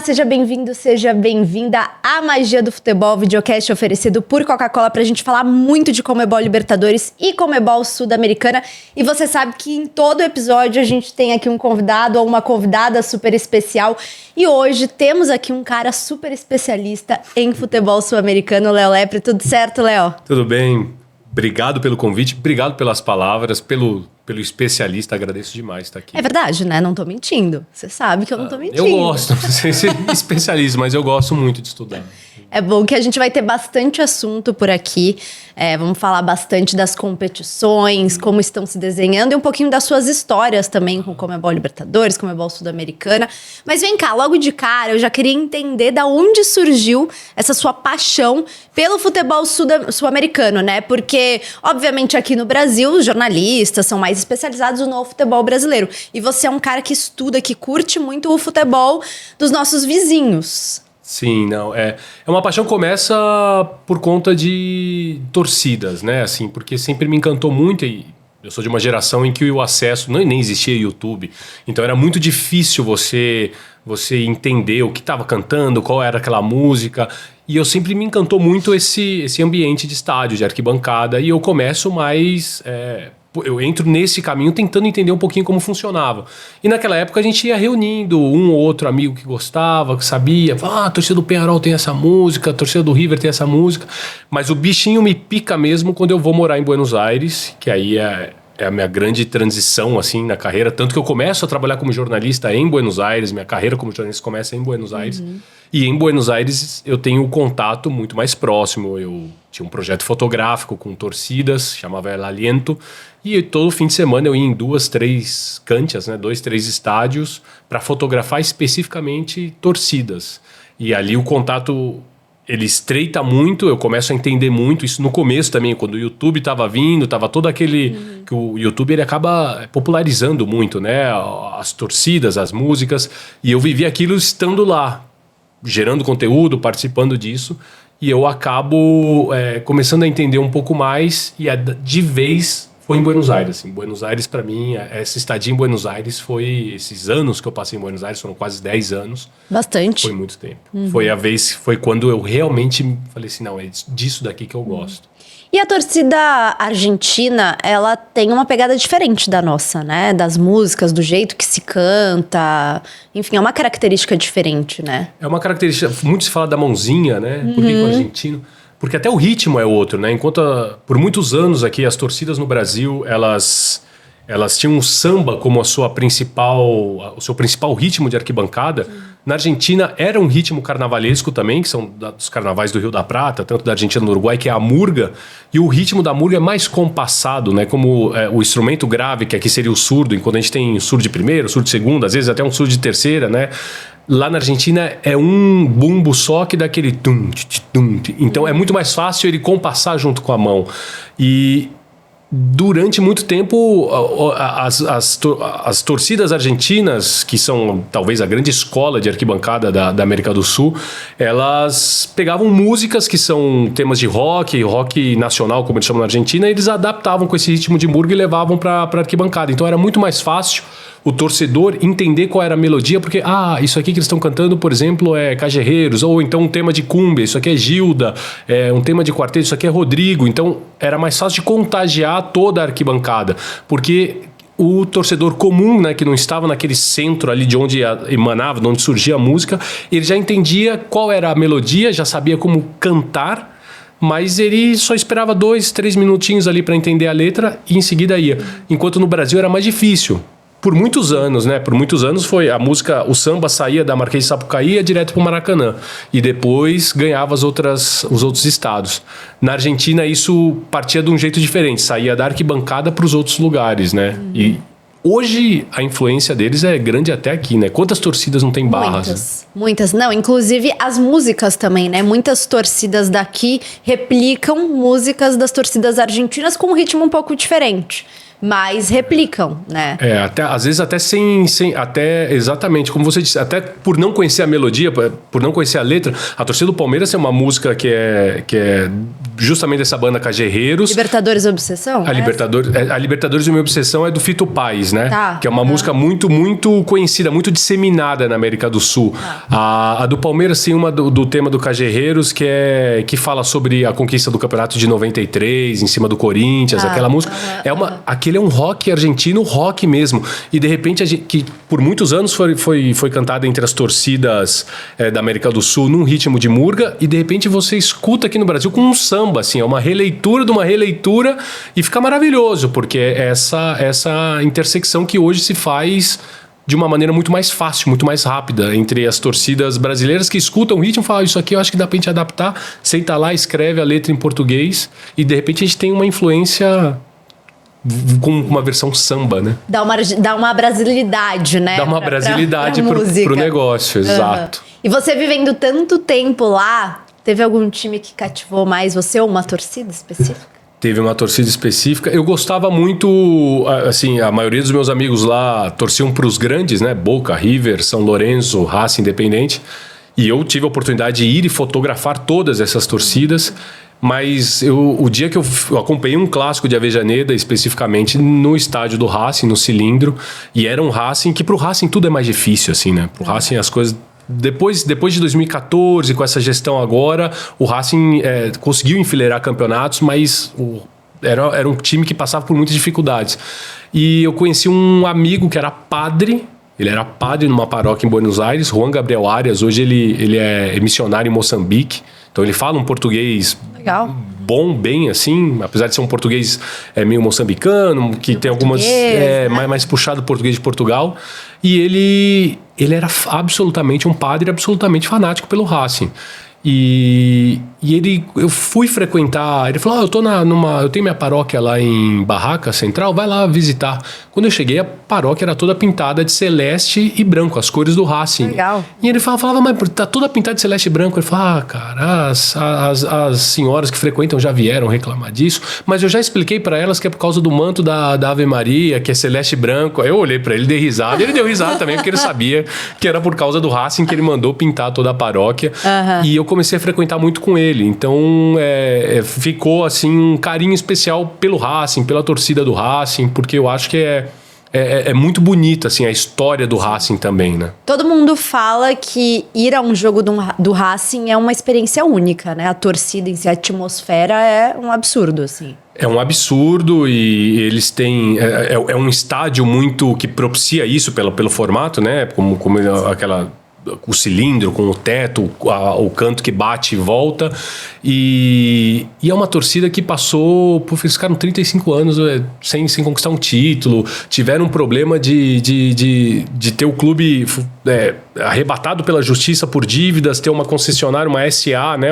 seja bem-vindo, seja bem-vinda à Magia do Futebol, videocast oferecido por Coca-Cola pra gente falar muito de Conmebol Libertadores e Conmebol Sul-Americana. E você sabe que em todo episódio a gente tem aqui um convidado ou uma convidada super especial. E hoje temos aqui um cara super especialista em futebol sul-americano, Léo Lepre. Tudo certo, Léo? Tudo bem. Obrigado pelo convite, obrigado pelas palavras, pelo especialista, agradeço demais estar aqui. É verdade, né? Não tô mentindo. Você sabe que eu não tô mentindo. Eu gosto, não sei ser especialista, mas eu gosto muito de estudar. É bom que a gente vai ter bastante assunto por aqui. Vamos falar bastante das competições, como estão se desenhando e um pouquinho das suas histórias também com Conmebol Libertadores, Conmebol Sul-Americana. Mas vem cá, logo de cara, eu já queria entender da onde surgiu essa sua paixão pelo futebol sul-americano, né? Porque, obviamente, aqui no Brasil, os jornalistas são mais especializados no futebol brasileiro. E você é um cara que estuda, que curte muito o futebol dos nossos vizinhos. Sim, não, é uma paixão que começa por conta de torcidas, né, assim, porque sempre me encantou muito e eu sou de uma geração em que o acesso, nem existia YouTube, então era muito difícil você entender o que estava cantando, qual era aquela música, e eu sempre me encantou muito esse ambiente de estádio, de arquibancada, e eu começo mais... eu entro nesse caminho tentando entender um pouquinho como funcionava. E naquela época a gente ia reunindo um ou outro amigo que gostava, que sabia. A torcida do Peñarol tem essa música, a torcida do River tem essa música. Mas o bichinho me pica mesmo quando eu vou morar em Buenos Aires, que aí é a minha grande transição assim, na carreira. Tanto que eu começo a trabalhar como jornalista em Buenos Aires, minha carreira como jornalista começa em Buenos Aires. E em Buenos Aires eu tenho um contato muito mais próximo. Eu tinha um projeto fotográfico com torcidas, chamava El Aliento. E todo fim de semana eu ia em 2, 3 canchas, né, 2, 3 estádios, para fotografar especificamente torcidas. E ali o contato, ele estreita muito, eu começo a entender muito isso no começo também, quando o YouTube estava vindo, estava todo aquele... que o YouTube ele acaba popularizando muito, né, as torcidas, as músicas, e eu vivi aquilo estando lá, gerando conteúdo, participando disso, e eu acabo começando a entender um pouco mais, e de vez... foi em Buenos Aires. Em Buenos Aires, para mim, essa estadia em Buenos Aires foi... esses anos que eu passei em Buenos Aires, foram quase 10 anos. Bastante. Foi muito tempo. Foi quando eu realmente falei assim, não, é disso daqui que eu gosto. E a torcida argentina, ela tem uma pegada diferente da nossa, né? Das músicas, do jeito que se canta. Enfim, é uma característica diferente, né? É uma característica... muito se fala da mãozinha, né? Por que o argentino... Porque até o ritmo é outro, né? Enquanto por muitos anos aqui as torcidas no Brasil, elas tinham o samba como o seu principal ritmo de arquibancada. Na Argentina era um ritmo carnavalesco também, que são dos carnavais do Rio da Prata, tanto da Argentina e do Uruguai, que é a murga. E o ritmo da murga é mais compassado, né? Como o instrumento grave, que aqui seria o surdo, enquanto a gente tem surdo de primeira, surdo de segunda, às vezes até um surdo de terceira, né? Lá na Argentina é um bumbo só que dá aquele tum, tum. Então é muito mais fácil ele compassar junto com a mão. E durante muito tempo as torcidas argentinas, que são talvez a grande escola de arquibancada da América do Sul, elas pegavam músicas que são temas de rock nacional, como eles chamam na Argentina, e eles adaptavam com esse ritmo de murga e levavam para arquibancada. Então era muito mais fácil o torcedor entender qual era a melodia, porque, isso aqui que eles estão cantando, por exemplo, é Cajerreiros, ou então um tema de cumbia, isso aqui é Gilda, um tema de quarteto, isso aqui é Rodrigo. Então, era mais fácil de contagiar toda a arquibancada, porque o torcedor comum, né, que não estava naquele centro ali de onde emanava, de onde surgia a música, ele já entendia qual era a melodia, já sabia como cantar, mas ele só esperava 2, 3 minutinhos ali para entender a letra e em seguida ia. Enquanto no Brasil era mais difícil. Por muitos anos, né? Por muitos anos foi a música, o samba saía da Marquês de Sapucaí e ia direto pro Maracanã. E depois ganhava os outros estados. Na Argentina isso partia de um jeito diferente, saía da arquibancada para os outros lugares, né? E hoje a influência deles é grande até aqui, né? Quantas torcidas não tem barras? Muitas. Não, inclusive as músicas também, né? Muitas torcidas daqui replicam músicas das torcidas argentinas com um ritmo um pouco diferente. Mas replicam, né? Às vezes até sem até exatamente como você disse, até por não conhecer a melodia, por não conhecer a letra. A torcida do Palmeiras é uma música que é justamente dessa banda Cajerreiros. Libertadores Obsessão? A Libertadores e Minha Obsessão é do Fito Paes, né? Tá. Que é uma música muito, muito conhecida, muito disseminada na América do Sul. A do Palmeiras tem uma do tema do Cajerreiros, que fala sobre a conquista do campeonato de 93, em cima do Corinthians, aquela música. Aquele é um rock argentino, rock mesmo. E de repente, que por muitos anos foi cantada entre as torcidas da América do Sul num ritmo de murga, e de repente você escuta aqui no Brasil com um samba, assim, é uma releitura de uma releitura, e fica maravilhoso, porque é essa intersecção que hoje se faz de uma maneira muito mais fácil, muito mais rápida, entre as torcidas brasileiras que escutam o ritmo e falam, isso aqui eu acho que dá pra gente adaptar, senta lá, escreve a letra em português, e de repente a gente tem uma influência com uma versão samba, né? Dá uma brasilidade, né? Dá uma brasilidade pro negócio, exato. E você vivendo tanto tempo lá, teve algum time que cativou mais você ou uma torcida específica? Teve uma torcida específica. Eu gostava muito, assim, a maioria dos meus amigos lá torciam para os grandes, né? Boca, River, São Lourenço, Racing, Independente. E eu tive a oportunidade de ir e fotografar todas essas torcidas. Mas o dia que eu acompanhei um clássico de Avejaneda, especificamente no estádio do Racing, no Cilindro, e era um Racing que pro Racing tudo é mais difícil, assim, né? Pro Racing as coisas... Depois de 2014, com essa gestão agora, o Racing conseguiu enfileirar campeonatos, mas era um time que passava por muitas dificuldades. E eu conheci um amigo que era padre, ele era padre numa paróquia em Buenos Aires, Juan Gabriel Arias. Hoje ele é missionário em Moçambique, então ele fala um português bom, bem assim, apesar de ser um português meio moçambicano, que tem algumas... mais puxado português de Portugal. E ele era absolutamente um padre, absolutamente fanático pelo Racing. E eu fui frequentar, ele falou, eu tenho minha paróquia lá em Barraca Central, vai lá visitar. Quando eu cheguei, a paróquia era toda pintada de celeste e branco, as cores do Racing. Legal. E ele falava, mas tá toda pintada de celeste e branco. Ele falava, cara, as senhoras que frequentam já vieram reclamar disso, mas eu já expliquei para elas que é por causa do manto da Ave Maria, que é celeste e branco. Aí eu olhei para ele, dei risada, ele deu risada também, porque ele sabia que era por causa do Racing que ele mandou pintar toda a paróquia. E eu comecei a frequentar muito com ele, então ficou assim um carinho especial pelo Racing, pela torcida do Racing, porque eu acho que é muito bonita assim, a história do Racing também, né? Todo mundo fala que ir a um jogo do Racing é uma experiência única, né? A torcida em si, a atmosfera é um absurdo, assim. É um absurdo, e eles têm... É um estádio muito que propicia isso pelo formato, né? Como o cilindro com o teto, o canto que bate e volta, e é uma torcida que passou, eles ficaram 35 anos sem conquistar um título, tiveram um problema de ter o clube arrebatado pela justiça por dívidas, ter uma concessionária, uma SA, né,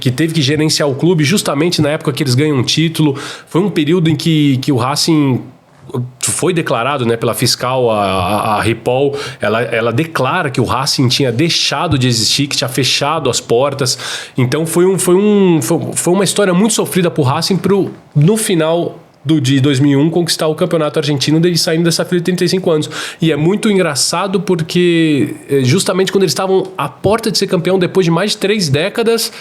que teve que gerenciar o clube justamente na época que eles ganham um título. Foi um período em que o Racing foi declarado, né, pela fiscal, a Ripoll, ela declara que o Racing tinha deixado de existir, que tinha fechado as portas. Então foi uma história muito sofrida pro Racing no final de 2001 conquistar o campeonato argentino, dele saindo dessa fila de 35 anos. E é muito engraçado porque justamente quando eles estavam à porta de ser campeão, depois de mais de 3 décadas,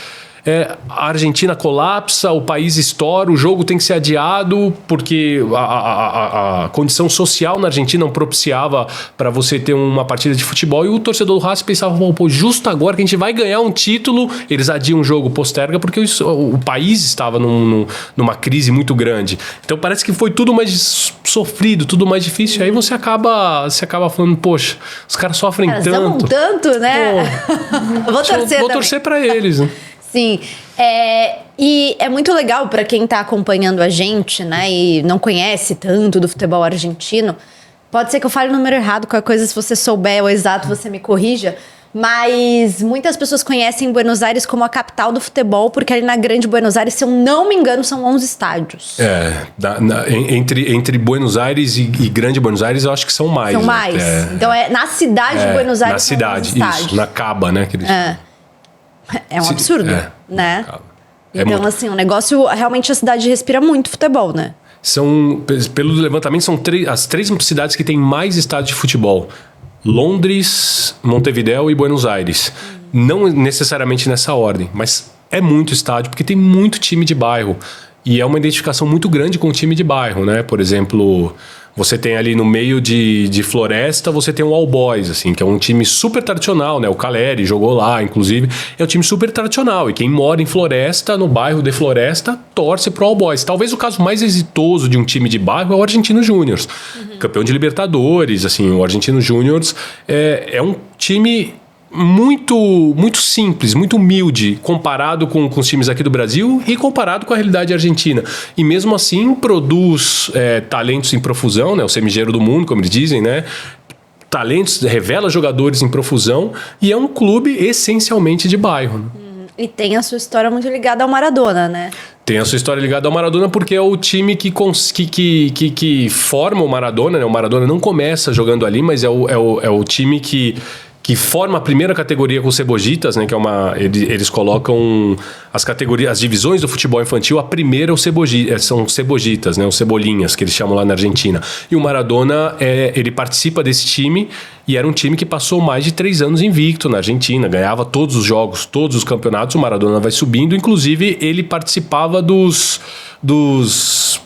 a Argentina colapsa, o país estoura, o jogo tem que ser adiado porque a condição social na Argentina não propiciava para você ter uma partida de futebol, e o torcedor do Racing pensava, pô, justo agora que a gente vai ganhar um título, eles adiam o jogo, posterga, porque o país estava numa crise muito grande. Então parece que foi tudo mais sofrido, tudo mais difícil, aí você acaba falando, poxa, os caras sofrem tanto. Amam tanto, né? Pô, vou torcer para eles, né? Sim, e é muito legal para quem tá acompanhando a gente, né, e não conhece tanto do futebol argentino. Pode ser que eu fale o número errado, qualquer coisa, se você souber o exato, você me corrija. Mas muitas pessoas conhecem Buenos Aires como a capital do futebol, porque ali na Grande Buenos Aires, se eu não me engano, são 11 estádios. Entre Buenos Aires e Grande Buenos Aires, eu acho que são mais. São mais. Então na cidade de Buenos Aires. Na cidade, isso. Na Caba, né? É um absurdo, né? Então, muito. assim, o negócio... Realmente a cidade respira muito futebol, né? Pelo levantamento, são as 3 cidades que têm mais estádios de futebol. Londres, Montevidéu e Buenos Aires. Não necessariamente nessa ordem, mas é muito estádio, porque tem muito time de bairro. E é uma identificação muito grande com o time de bairro, né? Por exemplo, você tem ali no meio de Floresta, você tem o All Boys, assim, que é um time super tradicional, né? O Caleri jogou lá, inclusive. É um time super tradicional. E quem mora em Floresta, no bairro de Floresta, torce pro All Boys. Talvez o caso mais exitoso de um time de bairro é o Argentinos Júnior. Campeão de Libertadores, assim, o Argentinos Júnior é um time muito simples, muito humilde comparado com os times aqui do Brasil e comparado com a realidade argentina. E mesmo assim produz talentos em profusão, né? O semigeiro do mundo, como eles dizem, né? Talentos, revela jogadores em profusão e é um clube essencialmente de bairro. Né? E tem a sua história muito ligada ao Maradona, né? Tem a sua história ligada ao Maradona porque é o time que forma o Maradona, né? O Maradona não começa jogando ali, mas é o time que forma a primeira categoria com os Cebojitas, né? Que é eles colocam as categorias, as divisões do futebol infantil. A primeira são os Cebojitas, né? Os Cebolinhas, que eles chamam lá na Argentina. E o Maradona, ele participa desse time e era um time que passou mais de 3 anos invicto na Argentina, ganhava todos os jogos, todos os campeonatos. O Maradona vai subindo, inclusive ele participava dos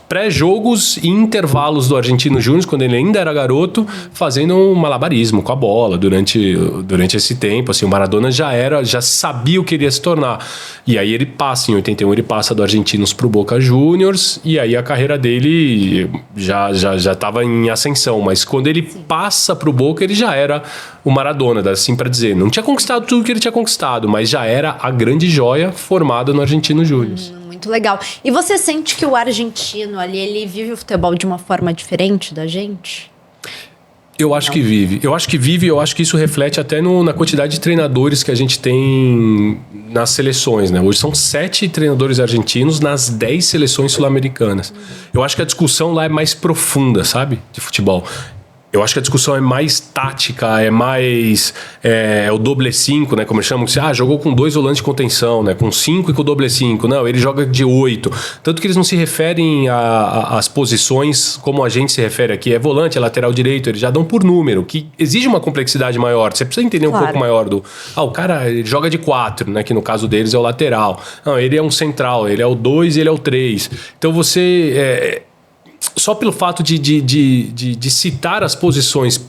pré-jogos e intervalos do Argentino Júnior, quando ele ainda era garoto, fazendo um malabarismo com a bola durante esse tempo. Assim, o Maradona já sabia o que ele ia se tornar. E aí ele passa, em 81, ele passa do Argentinos pro Boca Juniors, e aí a carreira dele já estava em ascensão. Mas quando ele passa pro Boca, ele já era o Maradona, assim para dizer. Não tinha conquistado tudo que ele tinha conquistado, mas já era a grande joia formada no Argentino Júnior. Muito legal. E você sente que o argentino ali, ele vive o futebol de uma forma diferente da gente? Eu acho que vive. Eu acho que isso reflete até na quantidade de treinadores que a gente tem nas seleções, né? Hoje são 7 treinadores argentinos nas 10 seleções sul-americanas. Eu acho que a discussão lá é mais profunda, sabe? De futebol. Eu acho que a discussão é mais tática, é mais o doble 5, né? Como eles chamam, jogou com 2 volantes de contenção, né? Com 5 e com o doble 5. Não, ele joga de 8. Tanto que eles não se referem às posições como a gente se refere aqui. É volante, é lateral direito, eles já dão por número, que exige uma complexidade maior. Você precisa entender um pouco maior o cara ele joga de 4, né? Que no caso deles é o lateral. Não, ele é um central, ele é o 2 e ele é o 3. Então você... Só pelo fato de citar as posições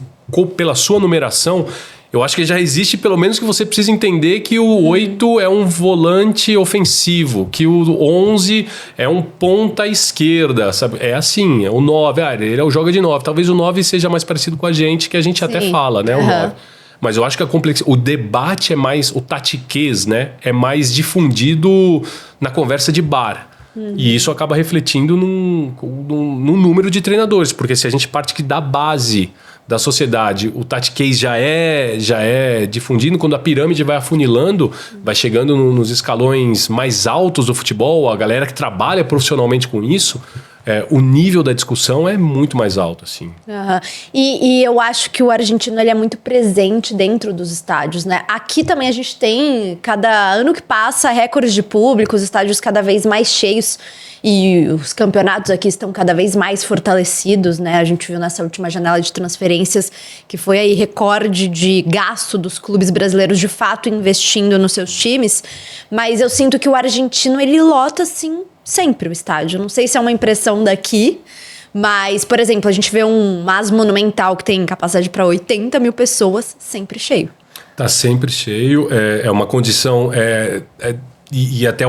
pela sua numeração, eu acho que já existe pelo menos que você precisa entender que o 8 é um volante ofensivo, que o 11 é um ponta esquerda, sabe? É assim, é o 9, ele joga de 9. Talvez o 9 seja mais parecido com a gente, que a gente até fala, né? O 9. Mas eu acho que o debate é mais, o tatiquês, né? É mais difundido na conversa de bar. E isso acaba refletindo num número de treinadores, porque se a gente parte que da base da sociedade, o tactiquez já é difundido, quando a pirâmide vai afunilando, vai chegando nos escalões mais altos do futebol, a galera que trabalha profissionalmente com isso, o nível da discussão é muito mais alto, assim. E eu acho que o argentino ele é muito presente dentro dos estádios, né? Aqui também a gente tem, cada ano que passa, recordes de público, os estádios cada vez mais cheios e os campeonatos aqui estão cada vez mais fortalecidos, né? A gente viu nessa última janela de transferências que foi aí recorde de gasto dos clubes brasileiros de fato investindo nos seus times, mas eu sinto que o argentino ele lota, assim, sempre o estádio. Não sei se é uma impressão daqui, mas, por exemplo, a gente vê um MAS Monumental que tem capacidade para 80 mil pessoas, sempre cheio. Tá sempre cheio, é uma condição, e até é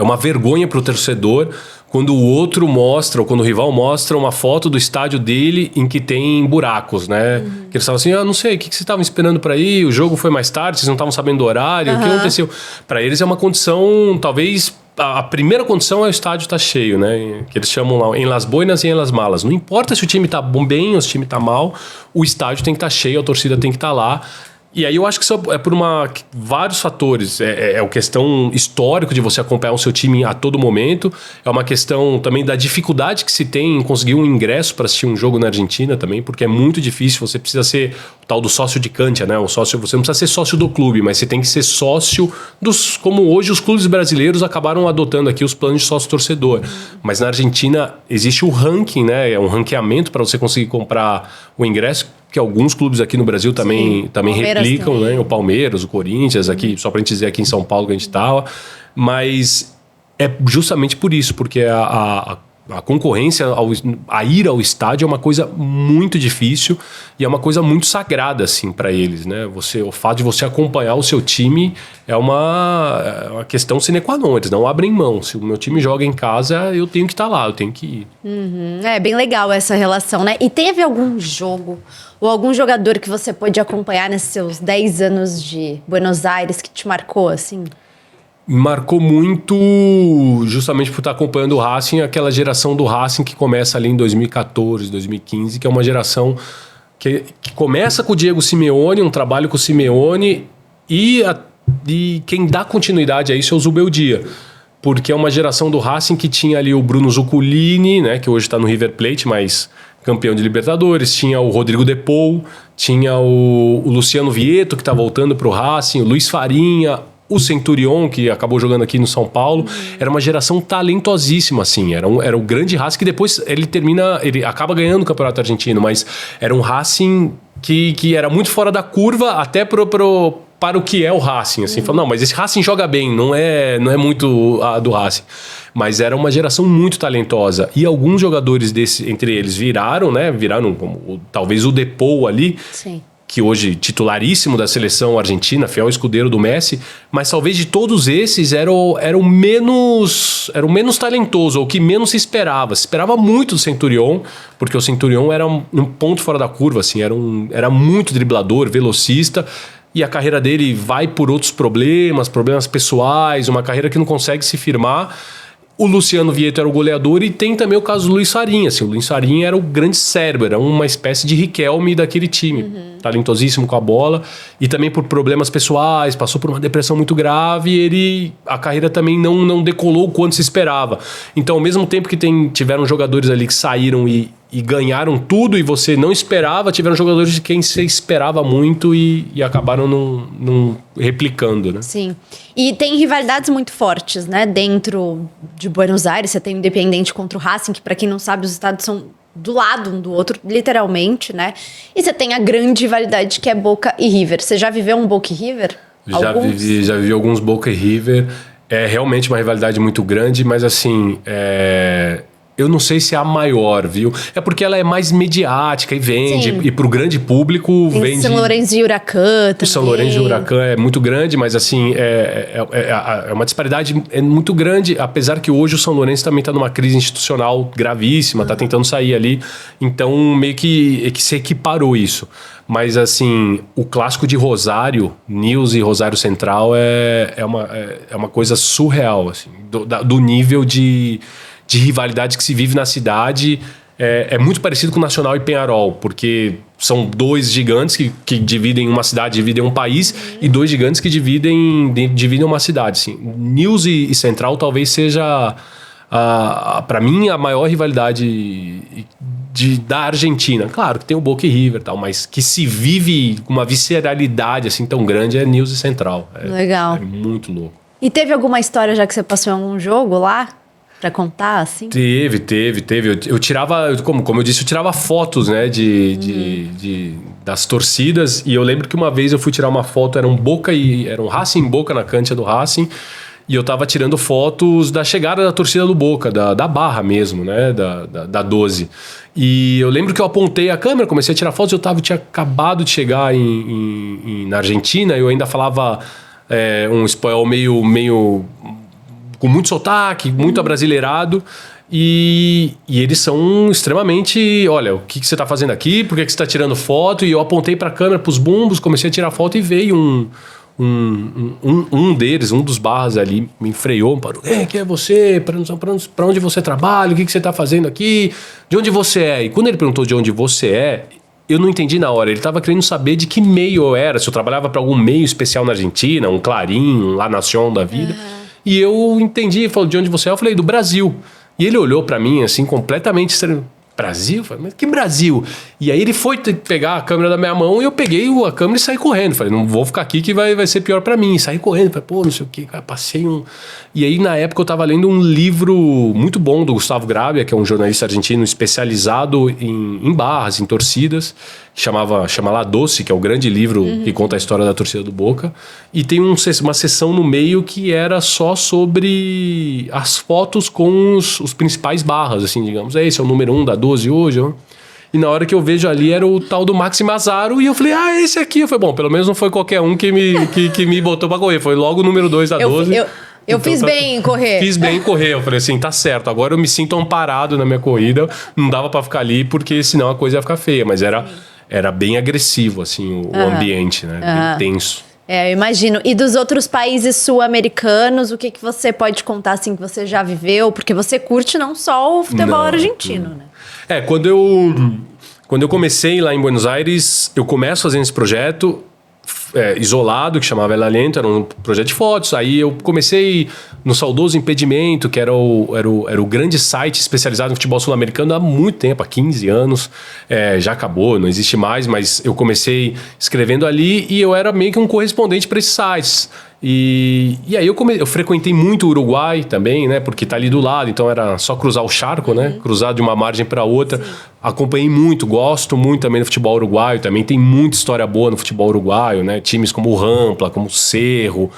uma vergonha para o torcedor quando o outro mostra, ou quando o rival mostra uma foto do estádio dele em que tem buracos, né? Que eles falam assim, não sei, o que vocês estavam esperando para ir? O jogo foi mais tarde, vocês não estavam sabendo do horário, o que aconteceu? Para eles é uma condição, talvez... A primeira condição é o estádio estar cheio, né? Que eles chamam lá em Las Boinas e em Las Malas. Não importa se o time tá bem ou se o time tá mal, o estádio tem que estar cheio, a torcida tem que estar lá. E aí eu acho que isso é por vários fatores. É uma questão histórica de você acompanhar o seu time a todo momento. É uma questão também da dificuldade que se tem em conseguir um ingresso para assistir um jogo na Argentina também, porque é muito difícil. Você precisa ser o tal do sócio de cancha, né? Você não precisa ser sócio do clube, mas você tem que ser sócio como hoje os clubes brasileiros acabaram adotando aqui os planos de sócio-torcedor. Mas na Argentina existe o ranking, né? É um ranqueamento para você conseguir comprar o ingresso, que alguns clubes aqui no Brasil também replicam, né? O Palmeiras, o Corinthians, aqui, só pra gente dizer aqui em São Paulo que a gente tava. Mas é justamente por isso, porque a concorrência, a ir ao estádio é uma coisa muito difícil e é uma coisa muito sagrada, assim, para eles, né? O fato de você acompanhar o seu time é uma questão sine qua non, eles não abrem mão. Se o meu time joga em casa, eu tenho que estar lá, eu tenho que ir. É bem legal essa relação, né? E teve algum jogo ou algum jogador que você pôde acompanhar nesses seus 10 anos de Buenos Aires que te marcou, assim? Marcou muito, justamente por estar acompanhando o Racing, aquela geração do Racing que começa ali em 2014, 2015, que é uma geração que começa com o Diego Simeone, um trabalho com o Simeone, e quem dá continuidade a isso é o Zubeldia, porque é uma geração do Racing que tinha ali o Bruno Zuculini, né, que hoje está no River Plate, mas campeão de Libertadores, tinha o Rodrigo De Paul, tinha o Luciano Vieto, que está voltando para o Racing, o Luiz Farinha, o Centurion, que acabou jogando aqui no São Paulo. Era uma geração talentosíssima, assim. Era o grande Racing que depois ele acaba ganhando o Campeonato Argentino, mas era um Racing que era muito fora da curva, até para o que é o Racing, assim. Falando, não, mas esse Racing joga bem, não é muito do Racing. Mas era uma geração muito talentosa. E alguns jogadores entre eles viraram como talvez o De Paul ali. Sim. Que hoje titularíssimo da seleção argentina, fiel escudeiro do Messi, mas talvez de todos esses era o menos talentoso, ou o que menos se esperava. Se esperava muito do Centurion, porque o Centurion era um ponto fora da curva, assim, era muito driblador, velocista, e a carreira dele vai por outros problemas pessoais, uma carreira que não consegue se firmar. O Luciano Vieto era o goleador e tem também o caso do Luiz Farinha. Assim, o Luiz Farinha era o grande cérebro, era uma espécie de Riquelme daquele time. Talentosíssimo com a bola e também por problemas pessoais, passou por uma depressão muito grave e a carreira também não decolou o quanto se esperava. Então, ao mesmo tempo que tiveram jogadores ali que saíram e ganharam tudo e você não esperava, tiveram jogadores de quem você esperava muito e acabaram não replicando, né? Sim. E tem rivalidades muito fortes, né? Dentro de Buenos Aires, você tem o Independiente contra o Racing, que para quem não sabe, os estados são do lado um do outro, literalmente, né? E você tem a grande rivalidade que é Boca e River. Você já viveu um Boca e River? Já vivi alguns Boca e River. É realmente uma rivalidade muito grande, mas assim... Eu não sei se é a maior, viu? É porque ela é mais mediática e vende. Sim. E pro grande público tem vende... São Lourenço de Huracan também. O São Lourenço de Huracan é muito grande, mas assim, é uma disparidade muito grande, apesar que hoje o São Lourenço também está numa crise institucional gravíssima, está tentando sair ali. Então, meio que se equiparou isso. Mas assim, o clássico de Rosário, News e Rosário Central é uma coisa surreal, assim, do nível de rivalidade que se vive na cidade. É muito parecido com o Nacional e Peñarol, porque são dois gigantes que dividem uma cidade, dividem um país, e dois gigantes que dividem uma cidade. Assim. News e Central talvez seja, para mim, a maior rivalidade da Argentina. Claro que tem o Boca e River, tal, mas que se vive com uma visceralidade assim, tão grande é News e Central. Legal. É muito louco. E teve alguma história já que você passou em algum jogo lá? Pra contar, assim? Teve. Eu tirava, como eu disse, eu tirava fotos, né, das torcidas. E eu lembro que uma vez eu fui tirar uma foto, era um Racing Boca na cancha do Racing. E eu tava tirando fotos da chegada da torcida do Boca, da Barra mesmo, né, da 12. E eu lembro que eu apontei a câmera, comecei a tirar fotos. Eu tinha acabado de chegar na Argentina. Eu ainda falava um espanhol meio com muito sotaque, muito abrasileirado, e eles são extremamente... Olha, o que você está fazendo aqui? Por que você está tirando foto? E eu apontei para a câmera, para os bumbos, comecei a tirar foto e veio um deles, um dos barras ali, me enfreou, me parou. Quem é você? Para onde você trabalha? O que você está fazendo aqui? De onde você é? E quando ele perguntou de onde você é, eu não entendi na hora. Ele estava querendo saber de que meio eu era, se eu trabalhava para algum meio especial na Argentina, um Clarim, um La Nación da vida. E eu entendi, ele falou, de onde você é? Eu falei, do Brasil. E ele olhou pra mim, assim, completamente... Brasil? Eu falei, mas que Brasil? E aí ele foi pegar a câmera da minha mão e eu peguei a câmera e saí correndo. Falei, não vou ficar aqui que vai ser pior pra mim. Saí correndo, falei, pô, não sei o que, passei um... E aí na época eu tava lendo um livro muito bom do Gustavo Gravia, que é um jornalista argentino especializado em barras, em torcidas, que chama La Doce, que é o grande livro que conta a história da torcida do Boca. E tem uma sessão no meio que era só sobre as fotos com os principais barras, assim, digamos. Esse é o número 1 da 12 hoje, ó. E na hora que eu vejo ali era o tal do Maxi Mazzaro e eu falei, esse aqui. Eu falei, bom, pelo menos não foi qualquer um que me botou pra correr. Foi logo o número 2 da 12. Eu fiz bem em correr. Fiz bem em correr. Eu falei assim, tá certo. Agora eu me sinto amparado na minha corrida. Não dava pra ficar ali porque senão a coisa ia ficar feia. Mas era bem agressivo, assim, o ambiente, né? Bem tenso. Eu imagino. E dos outros países sul-americanos, o que você pode contar, assim, que você já viveu? Porque você curte não só o futebol argentino, né? Quando eu comecei lá em Buenos Aires, eu começo fazendo esse projeto isolado, que chamava El Aliento, era um projeto de fotos. Aí eu comecei no saudoso Impedimento, que era o grande site especializado no futebol sul-americano há muito tempo, há 15 anos. Já acabou, não existe mais, mas eu comecei escrevendo ali e eu era meio que um correspondente para esses sites. E aí eu frequentei muito o Uruguai também, né? Porque tá ali do lado, então era só cruzar o charco, né? Cruzar de uma margem para outra. Sim. Acompanhei muito, gosto muito também do futebol uruguaio. Também tem muita história boa no futebol uruguaio, né? Times como o Rampla, como o Cerro,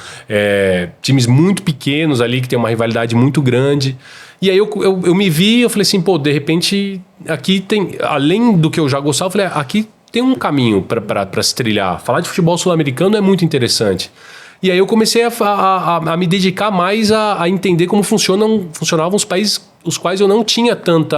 times muito pequenos ali que tem uma rivalidade muito grande. E aí eu me vi, eu falei assim, pô, de repente aqui tem, além do que eu já gostava, eu falei, aqui tem um caminho para se trilhar. Falar de futebol sul-americano é muito interessante. E aí eu comecei a me dedicar mais a entender como funcionavam os países os quais eu não tinha tanto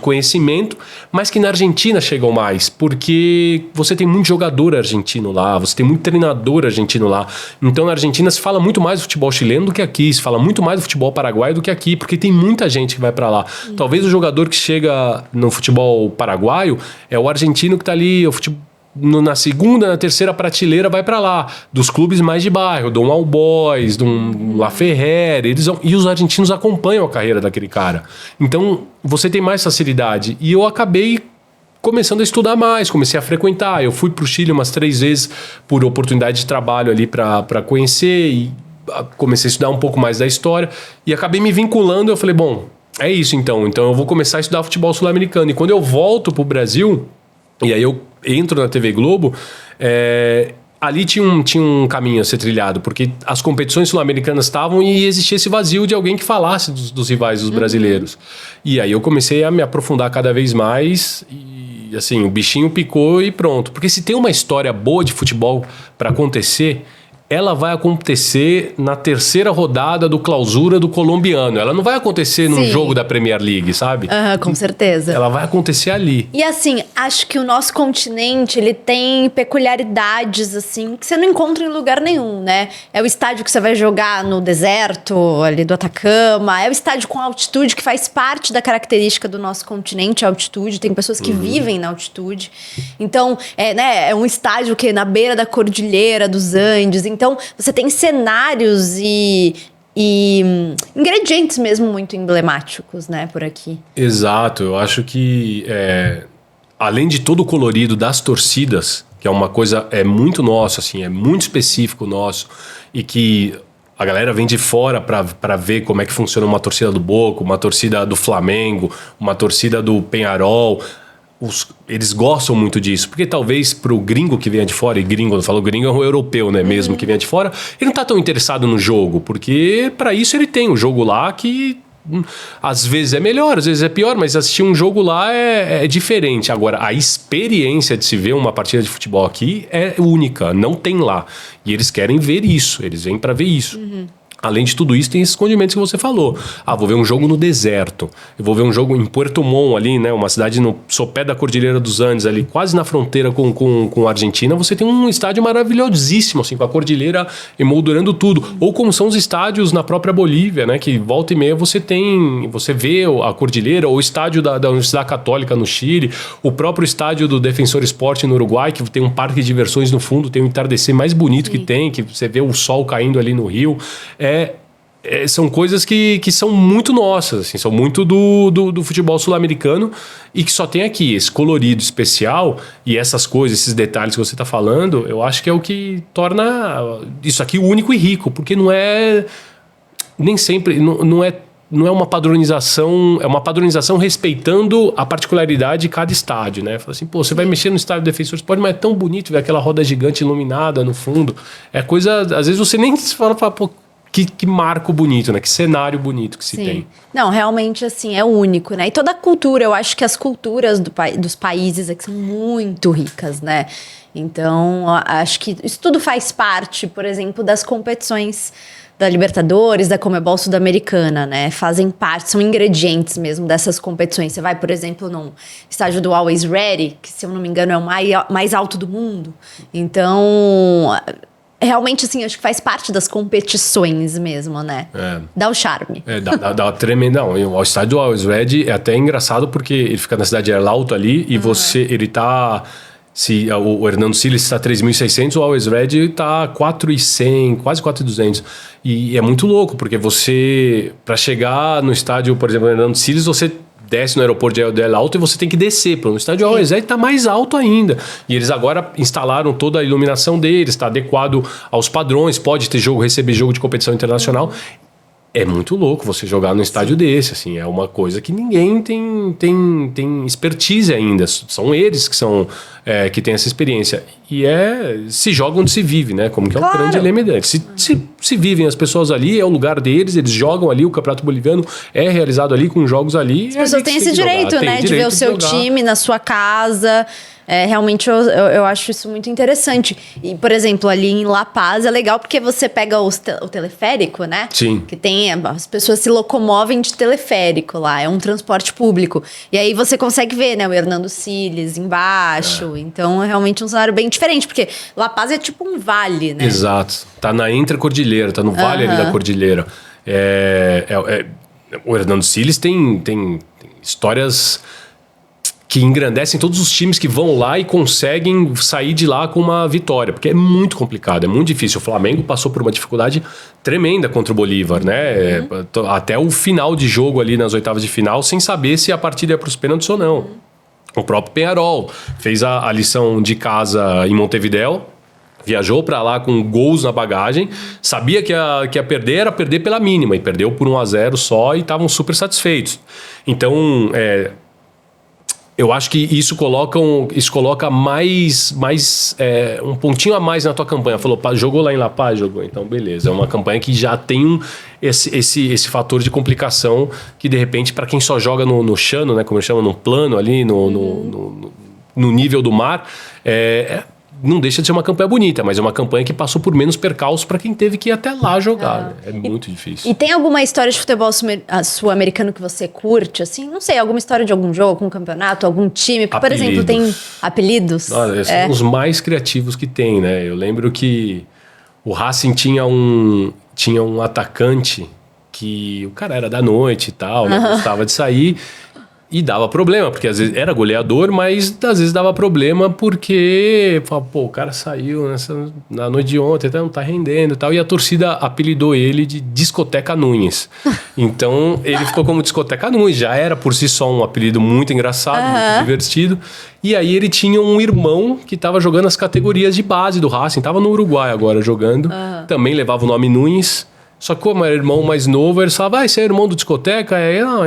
conhecimento, mas que na Argentina chegam mais, porque você tem muito jogador argentino lá, você tem muito treinador argentino lá. Então na Argentina se fala muito mais do futebol chileno do que aqui, se fala muito mais do futebol paraguaio do que aqui, porque tem muita gente que vai para lá. Talvez o jogador que chega no futebol paraguaio é o argentino que tá ali, o futebol na segunda, na terceira prateleira vai para lá, dos clubes mais de bairro, do All Boys, do La Ferrer, e os argentinos acompanham a carreira daquele cara. Então, você tem mais facilidade. E eu acabei começando a estudar mais, comecei a frequentar. Eu fui para o Chile umas 3 vezes por oportunidade de trabalho ali para conhecer, e comecei a estudar um pouco mais da história, e acabei me vinculando. Eu falei, bom, é isso então eu vou começar a estudar futebol sul-americano. E quando eu volto para o Brasil, e aí eu entro na TV Globo, ali tinha um caminho a ser trilhado, porque as competições sul-americanas estavam e existia esse vazio de alguém que falasse dos rivais dos brasileiros. E aí eu comecei a me aprofundar cada vez mais e, assim, o bichinho picou e pronto. Porque se tem uma história boa de futebol para acontecer, ela vai acontecer na terceira rodada do Clausura do colombiano. Ela não vai acontecer num jogo da Premier League, sabe? Com certeza. Ela vai acontecer ali. E assim, acho que o nosso continente, ele tem peculiaridades, assim, que você não encontra em lugar nenhum, né? É o estádio que você vai jogar no deserto, ali do Atacama. É o estádio com altitude, que faz parte da característica do nosso continente, a altitude. Tem pessoas que vivem na altitude. Então, é um estádio que é na beira da Cordilheira dos Andes. Então, você tem cenários e ingredientes mesmo muito emblemáticos, né, por aqui. Exato. Eu acho que, além de todo o colorido das torcidas, que é uma coisa muito nossa, assim, é muito específico nosso, e que a galera vem de fora para ver como é que funciona uma torcida do Boca, uma torcida do Flamengo, uma torcida do Peñarol. Eles gostam muito disso, porque talvez pro gringo que venha de fora, e gringo, eu falo gringo é um europeu, né, mesmo que venha de fora, ele não tá tão interessado no jogo, porque para isso ele tem o jogo lá que às vezes é melhor, às vezes é pior, mas assistir um jogo lá é diferente. Agora, a experiência de se ver uma partida de futebol aqui é única, não tem lá. E eles querem ver isso, eles vêm para ver isso. Além de tudo isso, tem esses condimentos que você falou. Vou ver um jogo no deserto. Eu vou ver um jogo em Puerto Montt ali, né? Uma cidade no sopé da Cordilheira dos Andes, ali, quase na fronteira com a Argentina. Você tem um estádio maravilhosíssimo, assim, com a cordilheira emoldurando tudo. Ou como são os estádios na própria Bolívia, né? Que volta e meia você vê a cordilheira, ou o estádio da Universidade Católica no Chile, o próprio estádio do Defensor Sporting no Uruguai, que tem um parque de diversões no fundo, tem o entardecer mais bonito que tem, que você vê o sol caindo ali no rio. são coisas que são muito nossas, assim, são muito do futebol sul-americano e que só tem aqui esse colorido especial e essas coisas, esses detalhes que você está falando, eu acho que é o que torna isso aqui único e rico, porque não é nem sempre, não é uma padronização, é uma padronização respeitando a particularidade de cada estádio, né? Fala assim, pô, você vai mexer no estádio do Defensor Sporting, mas é tão bonito ver aquela roda gigante iluminada no fundo, é coisa, às vezes você nem fala, pô, que marco bonito, né? Que cenário bonito que se tem. Não, realmente, assim, é único, né? E toda a cultura, eu acho que as culturas dos países aqui são muito ricas, né? Então, acho que isso tudo faz parte, por exemplo, das competições da Libertadores, da Conmebol Sul-Americana, né? Fazem parte, são ingredientes mesmo dessas competições. Você vai, por exemplo, num estádio do Always Ready, que, se eu não me engano, é o mais alto do mundo. Então, realmente, assim, acho que faz parte das competições mesmo, né? Dá o charme. Dá tremendo. Não, o estádio do Always Ready é até engraçado porque ele fica na cidade de El Alto ali e ele tá... Se o Hernando Siles está 3.600, o Always Ready está 4.100, quase 4.200. E é muito louco, porque você, para chegar no estádio, por exemplo, Hernando Siles, você desce no aeroporto de El Alto e você tem que descer. No estádio Always Ready está mais alto ainda. E eles agora instalaram toda a iluminação deles, está adequado aos padrões, pode ter receber jogo de competição internacional. É muito louco você jogar num estádio desse, assim, é uma coisa que ninguém tem expertise ainda, são eles que têm essa experiência, e se joga onde se vive, né, como que é o grande lema dele, se vivem as pessoas ali, é o lugar deles, eles jogam ali, o Campeonato Boliviano é realizado ali, com jogos ali. As pessoas têm esse direito, né, de ver o seu time na sua casa. Realmente eu acho isso muito interessante. E, por exemplo, ali em La Paz é legal porque você pega o teleférico, né? Sim. Que tem, as pessoas se locomovem de teleférico lá, é um transporte público. E aí você consegue ver, né, o Hernando Siles embaixo. Então é realmente um cenário bem diferente, porque La Paz é tipo um vale, né? Exato. Tá na Intracordilheira, tá no vale ali da Cordilheira. O Hernando Siles tem histórias que engrandecem todos os times que vão lá e conseguem sair de lá com uma vitória, porque é muito complicado, é muito difícil. O Flamengo passou por uma dificuldade tremenda contra o Bolívar, né? Até o final de jogo ali nas oitavas de final, sem saber se a partida ia para os pênaltis ou não. O próprio Peñarol fez a lição de casa em Montevidéu, viajou para lá com gols na bagagem, sabia que ia perder, era perder pela mínima, e perdeu por 1-0 só e estavam super satisfeitos. Então, eu acho que isso coloca mais um pontinho a mais na tua campanha. Falou, jogou lá em La Paz? Jogou. Então, beleza. É uma campanha que já tem esse fator de complicação que, de repente, para quem só joga no chano, né, como eu chamo, no plano ali, no nível do mar, não deixa de ser uma campanha bonita, mas é uma campanha que passou por menos percalços para quem teve que ir até lá jogar. É muito difícil. E tem alguma história de futebol sul-americano que você curte? Assim, não sei, alguma história de algum jogo, algum campeonato, algum time? Porque, por exemplo, tem apelidos? São os mais criativos que tem, né? Eu lembro que o Racing tinha um atacante que o cara era da noite e tal, né? Gostava de sair. E dava problema, porque às vezes era goleador, mas às vezes dava problema porque o cara saiu na noite de ontem, até não tá rendendo e tal. E a torcida apelidou ele de Discoteca Nunes. Então ele ficou como Discoteca Nunes, já era por si só um apelido muito engraçado, muito divertido. E aí ele tinha um irmão que estava jogando as categorias de base do Racing, estava no Uruguai agora jogando, também levava o nome Nunes. Só que como era irmão mais novo, eles falavam, esse é irmão do Discoteca?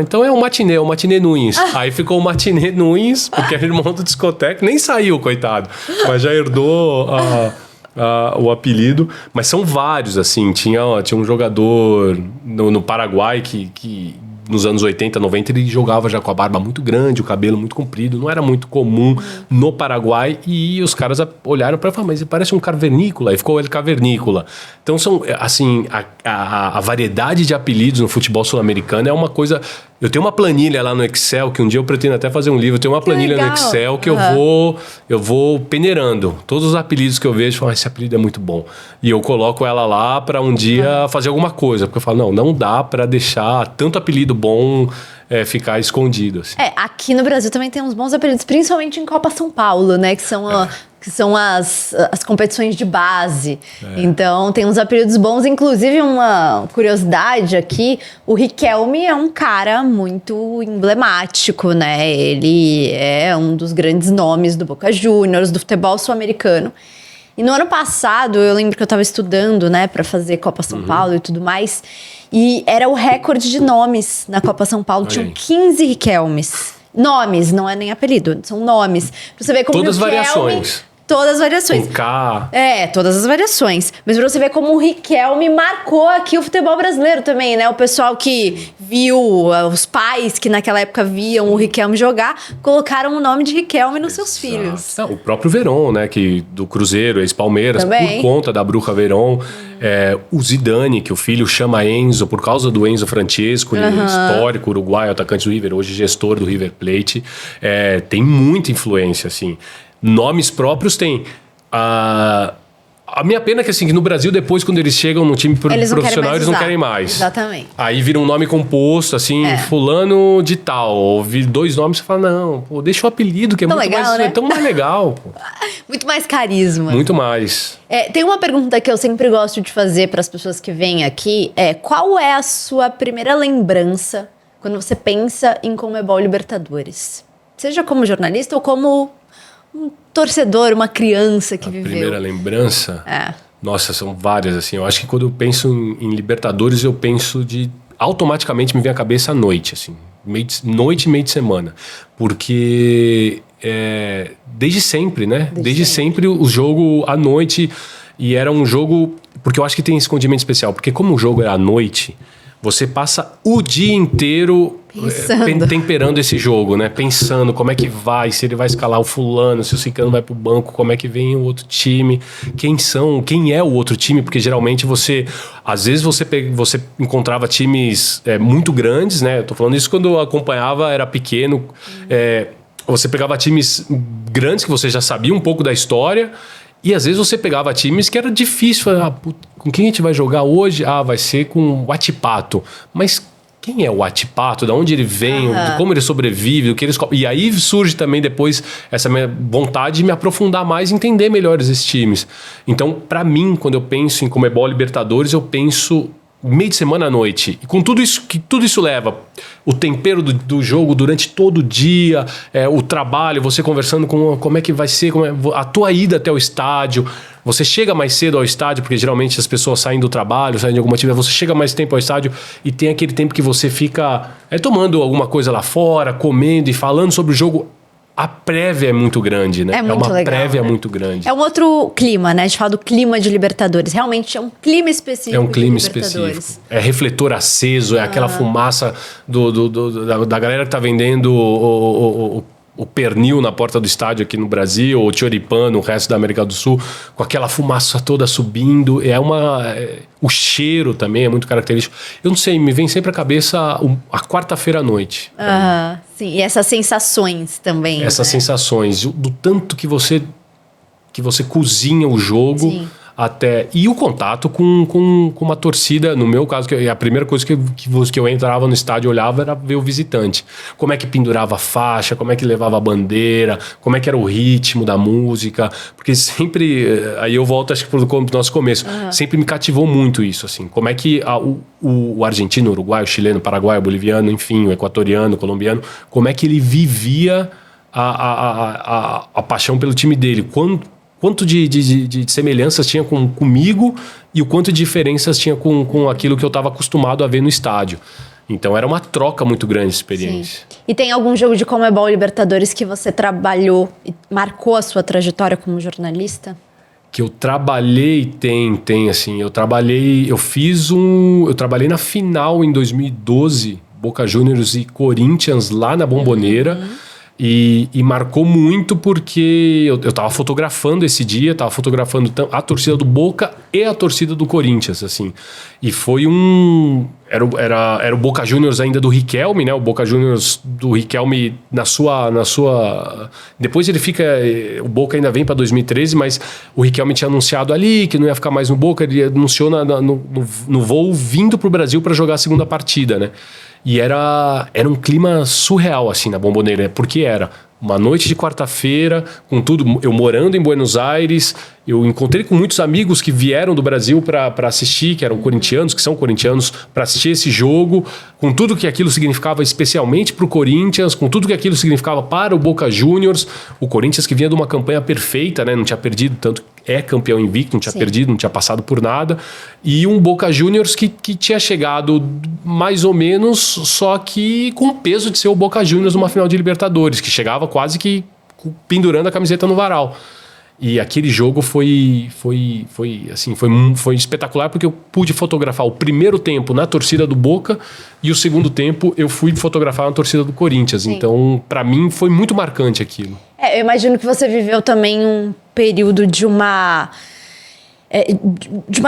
Então é o Matinê Nunes. Aí ficou o Matinê Nunes, porque era irmão do Discoteca, nem saiu, coitado. Mas já herdou o apelido. Mas são vários, assim. Tinha um jogador no Paraguai que nos anos 80, 90, ele jogava já com a barba muito grande, o cabelo muito comprido. Não era muito comum no Paraguai. E os caras olharam para ele e falaram, mas ele parece um cavernícola. E ficou ele cavernícola. Então, são, assim, a variedade de apelidos no futebol sul-americano é uma coisa... Eu tenho uma planilha lá no Excel, que um dia eu pretendo até fazer um livro. Eu tenho uma planilha no Excel que eu vou peneirando. Todos os apelidos que eu vejo, eu falo, esse apelido é muito bom. E eu coloco ela lá para um dia fazer alguma coisa. Porque eu falo, não dá para deixar tanto apelido bom ficar escondido. Assim. Aqui no Brasil também tem uns bons apelidos, principalmente em Copa São Paulo, né? Que são que são as competições de base. Então, tem uns apelidos bons. Inclusive, uma curiosidade aqui, o Riquelme é um cara muito emblemático, né? Ele é um dos grandes nomes do Boca Juniors, do futebol sul-americano. E no ano passado, eu lembro que eu estava estudando, né, para fazer Copa São Paulo e tudo mais, e era o recorde de nomes na Copa São Paulo. Tinham 15 Riquelmes. Nomes, não é nem apelido, são nomes. Pra você ver como todas as Riquelme, variações. Todas as variações. Com K. Todas as variações. Mas pra você ver como o Riquelme marcou aqui o futebol brasileiro também, né? O pessoal que viu, os pais que naquela época viam o Riquelme jogar, colocaram o nome de Riquelme nos seus filhos. Não, o próprio Verón, né? Que, do Cruzeiro, ex-Palmeiras, por conta da Bruja Verón. O Zidane, que o filho chama Enzo, por causa do Enzo Francesco, histórico, uruguaio, atacante do River, hoje gestor do River Plate. Tem muita influência, assim. Nomes próprios tem. A minha pena é que, assim, que no Brasil, depois, quando eles chegam no time profissional, eles não querem mais. Exatamente. Aí vira um nome composto, assim, fulano de tal. Ouvi 2 nomes, você fala, não, pô, deixa o apelido, que é tão muito legal, mais, né? é tão mais legal. Pô. Muito mais carisma. Muito mais. Tem uma pergunta que eu sempre gosto de fazer para as pessoas que vêm aqui, qual é a sua primeira lembrança quando você pensa em Conmebol Libertadores? Seja como jornalista ou como um torcedor, uma criança que viveu. Primeira lembrança? Nossa, são várias, assim. Eu acho que quando eu penso em Libertadores, eu penso automaticamente me vem à cabeça a noite, assim. Noite e meio de semana. Porque desde sempre, né? Desde sempre o jogo à noite. E era um jogo... Porque eu acho que tem esse condimento especial. Porque como o jogo é à noite, você passa o dia inteiro... temperando esse jogo, né? Pensando como é que vai, se ele vai escalar o fulano, se o ciclano vai pro banco, como é que vem o outro time, quem é o outro time, porque geralmente às vezes você encontrava times muito grandes, né? Eu tô falando isso quando eu acompanhava, era pequeno, você pegava times grandes que você já sabia um pouco da história. E às vezes você pegava times que era difícil, com quem a gente vai jogar hoje? Vai ser com o Huachipato. Mas quem é o Huachipato? De onde ele vem? De como ele sobrevive? E aí surge também depois essa minha vontade de me aprofundar mais e entender melhor esses times. Então, para mim, quando eu penso em Conmebol Libertadores, eu penso meio de semana à noite. E com tudo isso que tudo isso leva, o tempero do jogo durante todo o dia, o trabalho, você conversando com como é que vai ser, a tua ida até o estádio. Você chega mais cedo ao estádio, porque geralmente as pessoas saem do trabalho, saem de alguma atividade, você chega mais tempo ao estádio e tem aquele tempo que você fica tomando alguma coisa lá fora, comendo e falando sobre o jogo. A prévia é muito grande, né? É muito uma legal, prévia né? muito grande. É um outro clima, né? A gente fala do clima de Libertadores. Realmente é um clima específico. É um clima específico. É refletor aceso, é aquela fumaça da galera que tá vendendo o pernil na porta do estádio aqui no Brasil, ou choripã no resto da América do Sul, com aquela fumaça toda subindo. O cheiro também é muito característico. Eu não sei, me vem sempre à cabeça a quarta-feira à noite. Sim, e essas sensações também. Essas sensações, do tanto que você cozinha o jogo. Sim. E o contato com uma torcida, no meu caso, que a primeira coisa que eu entrava no estádio e olhava era ver o visitante. Como é que pendurava a faixa, como é que levava a bandeira, como é que era o ritmo da música. Porque sempre, aí eu volto acho que pro nosso começo, sempre me cativou muito isso, assim. Como é que o argentino, o uruguaio, o chileno, o paraguaio, o boliviano, enfim, o equatoriano, o colombiano, como é que ele vivia a paixão pelo time dele. Quanto de semelhanças tinha comigo e o quanto de diferenças tinha com aquilo que eu estava acostumado a ver no estádio. Então era uma troca muito grande de experiência. Sim. E tem algum jogo de Conmebol Libertadores que você trabalhou e marcou a sua trajetória como jornalista? Que eu trabalhei, tem assim, eu trabalhei na final em 2012, Boca Juniors e Corinthians lá na Bombonera. E marcou muito porque eu tava fotografando esse dia, tava fotografando a torcida do Boca e a torcida do Corinthians, assim. E foi era o Boca Juniors ainda do Riquelme, né? O Boca Juniors do Riquelme na sua... Depois o Boca ainda vem para 2013, mas o Riquelme tinha anunciado ali que não ia ficar mais no Boca, ele anunciou no voo vindo pro Brasil para jogar a segunda partida, né? E era um clima surreal, assim, na Bombonera, porque era uma noite de quarta-feira, com tudo, eu morando em Buenos Aires, eu encontrei com muitos amigos que vieram do Brasil para assistir, que eram corintianos, que são corintianos, para assistir esse jogo, com tudo que aquilo significava especialmente para o Corinthians, com tudo que aquilo significava para o Boca Juniors, o Corinthians que vinha de uma campanha perfeita, né? Não tinha perdido, tanto é campeão invicto, não tinha perdido, não tinha passado por nada, e um Boca Juniors que tinha chegado mais ou menos, só que com o peso de ser o Boca Juniors numa final de Libertadores, que chegava quase que pendurando a camiseta no varal. E aquele jogo foi espetacular, porque eu pude fotografar o primeiro tempo na torcida do Boca e o segundo tempo eu fui fotografar na torcida do Corinthians. Sim. Então, para mim, foi muito marcante aquilo. Eu imagino que você viveu também um período de uma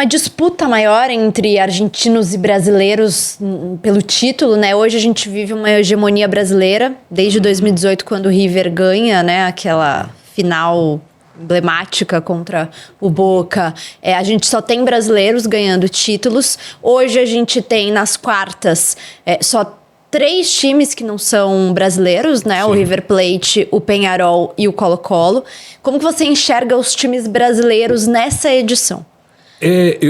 disputa maior entre argentinos e brasileiros pelo título, né? Hoje a gente vive uma hegemonia brasileira, desde 2018, quando o River ganha, né, aquela final emblemática contra o Boca. A gente só tem brasileiros ganhando títulos. Hoje a gente tem nas quartas só 3 times que não são brasileiros, né? Sim. O River Plate, o Peñarol e o Colo-Colo. Como que você enxerga os times brasileiros nessa edição?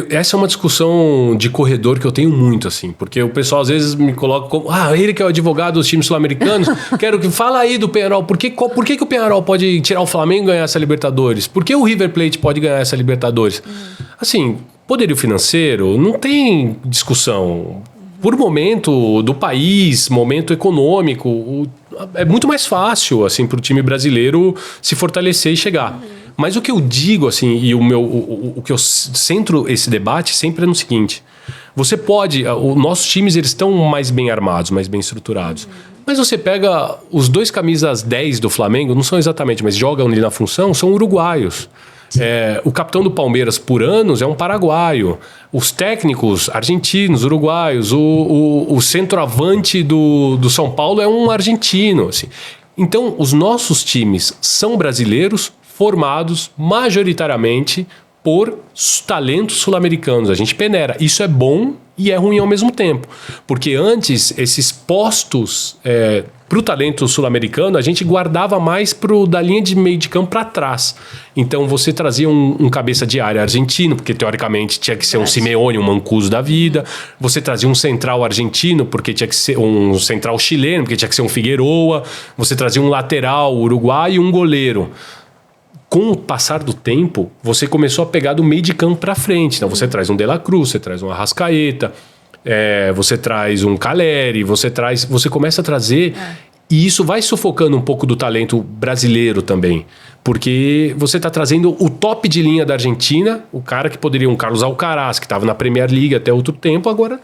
Essa é uma discussão de corredor que eu tenho muito, assim, porque o pessoal às vezes me coloca como, ele que é o advogado dos times sul-americanos, quero que fala aí do Peñarol, por que o Peñarol pode tirar o Flamengo e ganhar essa Libertadores? Por que o River Plate pode ganhar essa Libertadores? Assim, poderio financeiro, não tem discussão. Por momento do país, momento econômico, é muito mais fácil, assim, para o time brasileiro se fortalecer e chegar. Mas o que eu digo, assim, e o que eu centro esse debate sempre é no seguinte: você pode, os nossos times eles estão mais bem armados, mais bem estruturados. Mas você pega os 2 camisas 10 do Flamengo, não são exatamente, mas jogam ali na função, são uruguaios. O capitão do Palmeiras por anos é um paraguaio. Os técnicos argentinos, uruguaios. O centroavante do São Paulo é um argentino. Assim. Então, os nossos times são brasileiros formados majoritariamente por talentos sul-americanos. A gente peneira. Isso é bom e é ruim ao mesmo tempo. Porque antes, esses postos para o talento sul-americano, a gente guardava mais da linha de meio de campo para trás. Então, você trazia um cabeça de área argentino, porque teoricamente tinha que ser um Simeone, um Mancuso da vida. Você trazia um central argentino, porque tinha que ser um central chileno, porque tinha que ser um Figueroa. Você trazia um lateral uruguaio e um goleiro. Com o passar do tempo, você começou a pegar do meio de campo para frente. Então, você traz um De La Cruz, você traz um Arrascaeta, você traz um Caleri, você começa a trazer... E isso vai sufocando um pouco do talento brasileiro também. Porque você está trazendo o top de linha da Argentina, o cara que poderia, um Carlos Alcaraz, que estava na Premier League até outro tempo, agora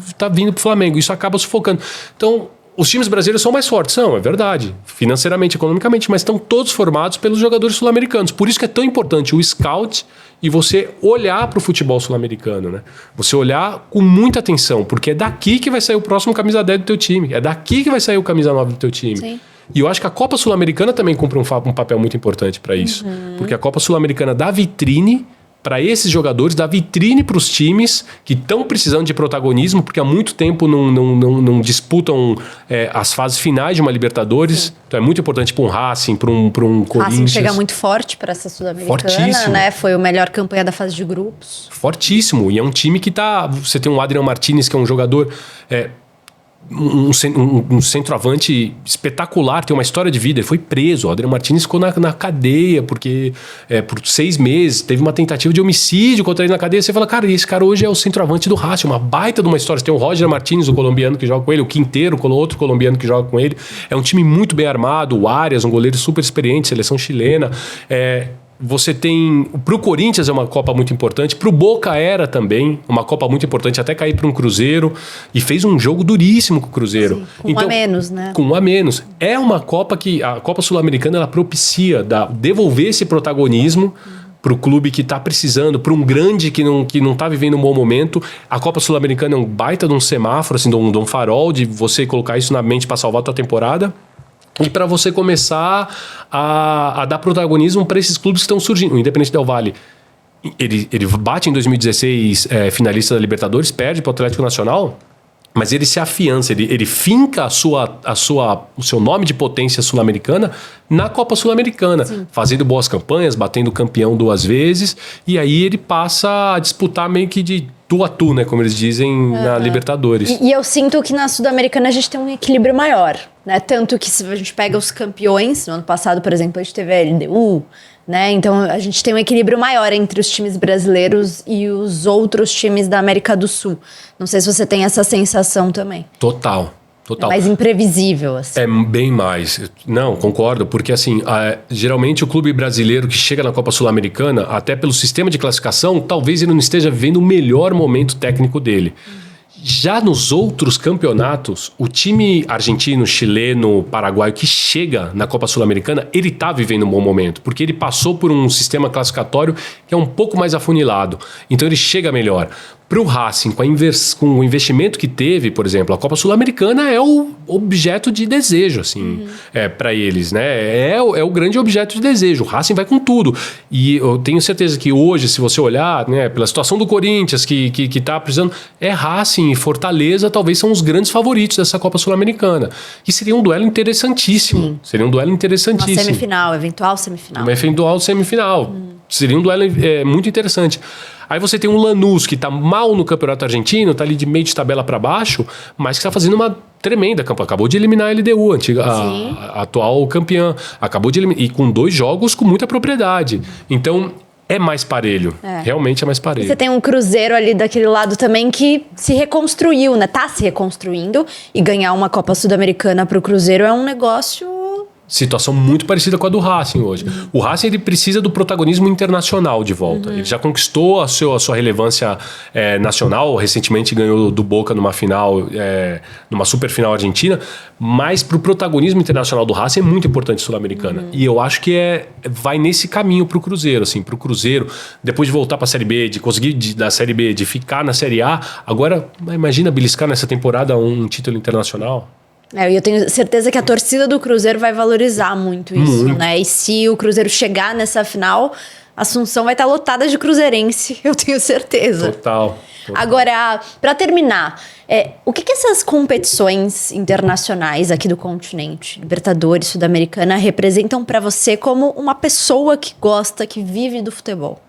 está vindo para o Flamengo. Isso acaba sufocando. Então... Os times brasileiros são mais fortes, é verdade, financeiramente, economicamente, mas estão todos formados pelos jogadores sul-americanos. Por isso que é tão importante o scout e você olhar para o futebol sul-americano, né? Você olhar com muita atenção, porque é daqui que vai sair o próximo camisa 10 do teu time, é daqui que vai sair o camisa 9 do teu time. Sim. E eu acho que a Copa Sul-Americana também cumpre um papel muito importante para isso, porque a Copa Sul-Americana dá vitrine para esses jogadores, dá vitrine para os times que estão precisando de protagonismo, porque há muito tempo não disputam as fases finais de uma Libertadores. Sim. Então é muito importante para um Racing, para um Corinthians. Racing chega muito forte para essa Sul-Americana, né? Foi a melhor campanha da fase de grupos. Fortíssimo. E é um time que tá... Você tem um Adrian Martinez, que é um jogador... Um centroavante espetacular, tem uma história de vida. Ele foi preso, o Adrian Martinez ficou na cadeia porque por 6 meses teve uma tentativa de homicídio contra ele na cadeia. Você fala, cara, esse cara hoje é o centroavante do Racing, uma baita de uma história. Você tem o Roger Martinez, o colombiano que joga com ele, o Quinteiro, outro colombiano que joga com ele. É um time muito bem armado, o Arias, um goleiro super experiente, seleção chilena. Você tem... Pro Corinthians é uma Copa muito importante. Pro Boca era também uma Copa muito importante, até cair para um Cruzeiro. E fez um jogo duríssimo com o Cruzeiro. Sim, com um a menos, né? Com um a menos. É uma Copa que... A Copa Sul-Americana, ela propicia devolver esse protagonismo pro clube que tá precisando, para um grande que não tá vivendo um bom momento. A Copa Sul-Americana é um baita de um semáforo, assim, de um farol, de você colocar isso na mente para salvar a tua temporada. E para você começar a dar protagonismo para esses clubes que estão surgindo. O Independente Del Valle, ele bate em 2016, finalista da Libertadores, perde para o Atlético Nacional. mas ele se afiança, ele finca o seu nome de potência sul-americana na Copa Sul-Americana, fazendo boas campanhas, batendo campeão 2 vezes, e aí ele passa a disputar meio que de tu a tu, né, como eles dizem na Libertadores. E eu sinto que na Sul-Americana a gente tem um equilíbrio maior, né? Tanto que se a gente pega os campeões, no ano passado, por exemplo, a gente teve a LDU, né? Então a gente tem um equilíbrio maior entre os times brasileiros e os outros times da América do Sul. Não sei se você tem essa sensação também. Total. É mais imprevisível, assim. É bem mais. Não, concordo, porque assim, geralmente o clube brasileiro que chega na Copa Sul-Americana, até pelo sistema de classificação, talvez ele não esteja vivendo o melhor momento técnico dele. Já nos outros campeonatos, o time argentino, chileno, paraguaio que chega na Copa Sul-Americana, ele está vivendo um bom momento, porque ele passou por um sistema classificatório que é um pouco mais afunilado. Então ele chega melhor. Para o Racing, com o investimento que teve, por exemplo, a Copa Sul-Americana é o objeto de desejo, assim, para eles, né? É o grande objeto de desejo. O Racing vai com tudo. E eu tenho certeza que hoje, se você olhar, né, pela situação do Corinthians, que tá precisando, Racing e Fortaleza talvez são os grandes favoritos dessa Copa Sul-Americana. E seria um duelo interessantíssimo. Sim. Seria um duelo interessantíssimo. Uma semifinal, eventual semifinal. Uma eventual semifinal. Seria um duelo muito interessante. Aí você tem um Lanús que tá mal no campeonato argentino, tá ali de meio de tabela para baixo, mas que tá fazendo uma tremenda campanha. Acabou de eliminar a LDU, a atual campeã. Acabou de eliminar. E com 2 jogos com muita propriedade. Então, é mais parelho. Realmente é mais parelho. E você tem um Cruzeiro ali daquele lado também que se reconstruiu, né? Tá se reconstruindo. E ganhar uma Copa Sul-Americana pro Cruzeiro é um negócio... Situação muito parecida com a do Racing hoje. O Racing ele precisa do protagonismo internacional de volta. Ele já conquistou a sua relevância nacional. Recentemente ganhou do Boca numa final, numa super final argentina. Mas para o protagonismo internacional do Racing é muito importante Sul-Americana. E eu acho que vai nesse caminho para o Cruzeiro. Assim, para o Cruzeiro, depois de voltar para a Série B, de conseguir da Série B, de ficar na Série A, agora imagina beliscar nessa temporada um título internacional. E eu tenho certeza que a torcida do Cruzeiro vai valorizar muito isso, né? E se o Cruzeiro chegar nessa final, a Assunção vai estar lotada de cruzeirense, eu tenho certeza. Total. Agora, para terminar, o que essas competições internacionais aqui do continente, Libertadores, Sul-Americana, representam para você como uma pessoa que gosta, que vive do futebol?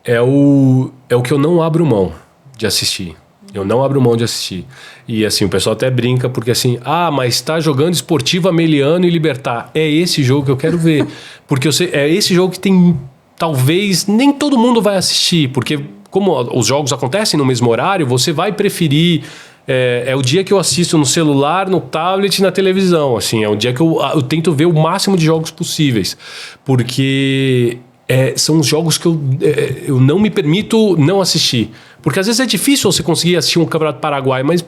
É o que eu não abro mão de assistir. Eu não abro mão de assistir. E assim, o pessoal até brinca porque assim, mas tá jogando Sportiva, Meliano e Libertad. É esse jogo que eu quero ver. Porque é esse jogo que tem, talvez, nem todo mundo vai assistir. Porque como os jogos acontecem no mesmo horário, você vai preferir... É o dia que eu assisto no celular, no tablet e na televisão. Assim, é o dia que eu tento ver o máximo de jogos possíveis. Porque... são os jogos que eu não me permito não assistir. Porque às vezes é difícil você conseguir assistir um Campeonato Paraguai, mas,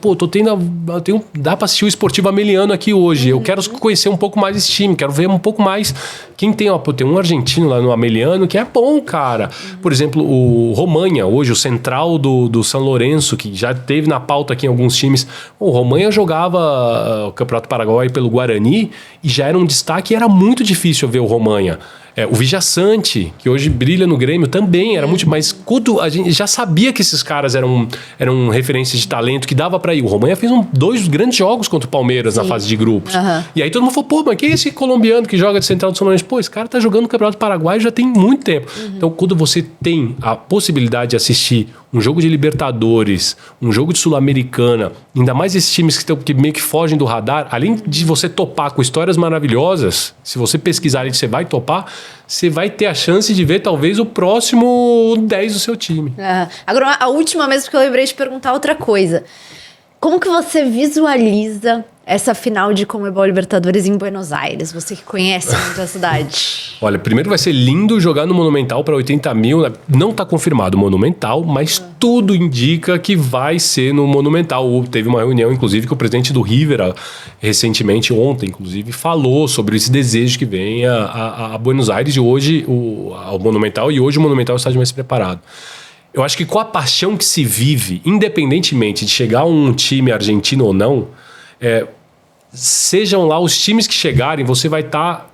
dá pra assistir o Sportiva Meliano aqui hoje. Eu quero conhecer um pouco mais esse time, quero ver um pouco mais. Quem tem um argentino lá no Ameliano que é bom, cara. Por exemplo, o Romaña, hoje, o central do São Lourenço, que já teve na pauta aqui em alguns times. O Romaña jogava o Campeonato Paraguai pelo Guarani e já era um destaque e era muito difícil ver o Romaña. O Vijaçante, que hoje brilha no Grêmio, também era muito... Mas a gente já sabia que esses caras eram referências de talento, que dava pra ir. O Romaña fez 2 grandes jogos contra o Palmeiras na fase de grupos. E aí todo mundo falou, mas quem é esse colombiano que joga de central do São Lourenço? Esse cara tá jogando no Campeonato Paraguai já tem muito tempo. Então, quando você tem a possibilidade de assistir um jogo de Libertadores, um jogo de Sul-Americana, ainda mais esses times que meio que fogem do radar, além de você topar com histórias maravilhosas, se você pesquisar ali, você vai topar, você vai ter a chance de ver talvez o próximo 10 do seu time. Agora, a última vez, porque eu lembrei de perguntar outra coisa. Como que você visualiza essa final de Conmebol Libertadores em Buenos Aires? Você que conhece muito a cidade. Olha, primeiro vai ser lindo jogar no Monumental para 80 mil. Não está confirmado o Monumental, mas tudo indica que vai ser no Monumental. Teve uma reunião, inclusive, que o presidente do River, recentemente, ontem, inclusive, falou sobre esse desejo que vem a Buenos Aires e hoje ao Monumental. E hoje o Monumental é o estádio mais preparado. Eu acho que com a paixão que se vive, independentemente de chegar um time argentino ou não, sejam lá os times que chegarem, você vai estar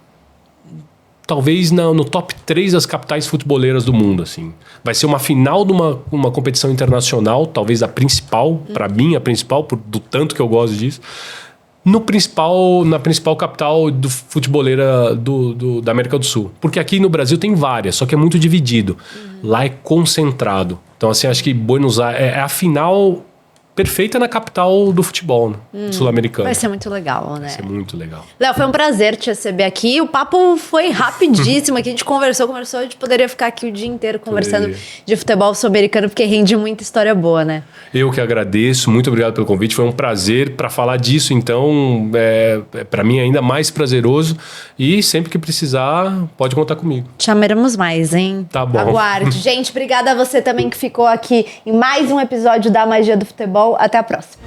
talvez no top 3 das capitais futeboleiras do mundo, assim. Vai ser uma final de uma competição internacional, talvez a principal, para mim, a principal, do tanto que eu gosto disso. Na principal capital do futeboleira da América do Sul. Porque aqui no Brasil tem várias, só que é muito dividido. Lá é concentrado. Então, assim, acho que Buenos Aires é a final perfeita na capital do futebol, né? Sul-americano. Vai ser muito legal, né? Vai ser muito legal. Léo, foi um prazer te receber aqui. O papo foi rapidíssimo aqui. A gente conversou. A gente poderia ficar aqui o dia inteiro conversando de futebol sul-americano, porque rende muita história boa, né? Eu que agradeço. Muito obrigado pelo convite. Foi um prazer para falar disso. Então, para mim, ainda mais prazeroso. E sempre que precisar, pode contar comigo. Te chamaremos mais, hein? Tá bom. Aguarde. Gente, obrigada a você também que ficou aqui em mais um episódio da Magia do Futebol. Até a próxima.